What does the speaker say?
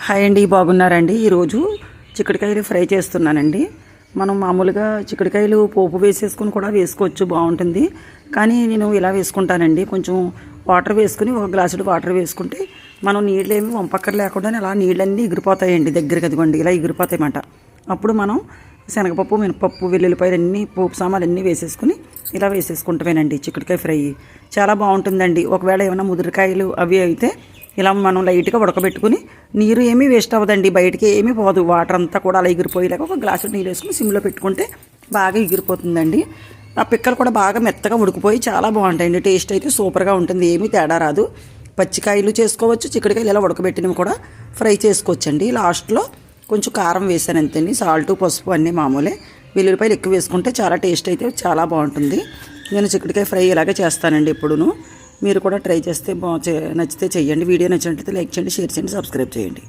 Hi అండి, బాగున్నారండి. ఈరోజు చిక్కుడుకాయలు ఫ్రై చేస్తున్నానండి. మనం మామూలుగా చిక్కుడుకాయలు పోపు వేసేసుకుని కూడా వేసుకోవచ్చు, బాగుంటుంది. కానీ నేను ఇలా వేసుకుంటానండి. కొంచెం వాటర్ వేసుకుని ఒక గ్లాసుడు వాటర్ వేసుకుంటే మనం నీళ్ళేమి వంపక్కర లేకుండానే అలా నీళ్ళన్నీ ఎగిరిపోతాయండి. దగ్గరికి అదిగోండి ఇలా ఎగిరిపోతాయన్నమాట. అప్పుడు మనం శనగపప్పు, మినపప్పు, వెల్లుల్లిపాయలు అన్నీ పోపు సామాన్లు అన్నీ వేసేసుకుని ఇలా వేసేసుకుంటామేనండి. చిక్కుడుకాయ ఫ్రై చాలా బాగుంటుందండి. ఒకవేళ ఏమైనా ముదిరికాయలు అవి అయితే ఇలా మనం లైట్గా ఉడకబెట్టుకుని నీరు ఏమీ వేస్ట్ అవ్వదండి, బయటికి ఏమీ పోదు. వాటర్ అంతా కూడా అలా ఎగిరిపోయేలాగా ఒక గ్లాసు నీళ్ళు వేసుకుని సిమ్లో పెట్టుకుంటే బాగా ఎగిరిపోతుందండి. ఆ పిక్కలు కూడా బాగా మెత్తగా ఉడికిపోయి చాలా బాగుంటాయండి. టేస్ట్ అయితే సూపర్గా ఉంటుంది, ఏమీ తేడా రాదు. పచ్చికాయలు చేసుకోవచ్చు, చిక్కుడుకాయలు ఇలా ఉడకబెట్టినవి కూడా ఫ్రై చేసుకోవచ్చండి. లాస్ట్లో కొంచెం కారం వేసాను అంతేండి, సాల్ట్, పసుపు అన్నీ మామూలే. వెల్లుల్లిపాయలు ఎక్కువ వేసుకుంటే చాలా టేస్ట్ అయితే చాలా బాగుంటుంది. నేను చిక్కుడుకాయ ఫ్రై ఇలాగే చేస్తానండి ఎప్పుడూ. మీరు కూడా ట్రై చేస్తే నచ్చితే చెయ్యండి. వీడియో నచ్చినట్లయితే లైక్ చేయండి, షేర్ చేయండి, సబ్స్క్రైబ్ చేయండి.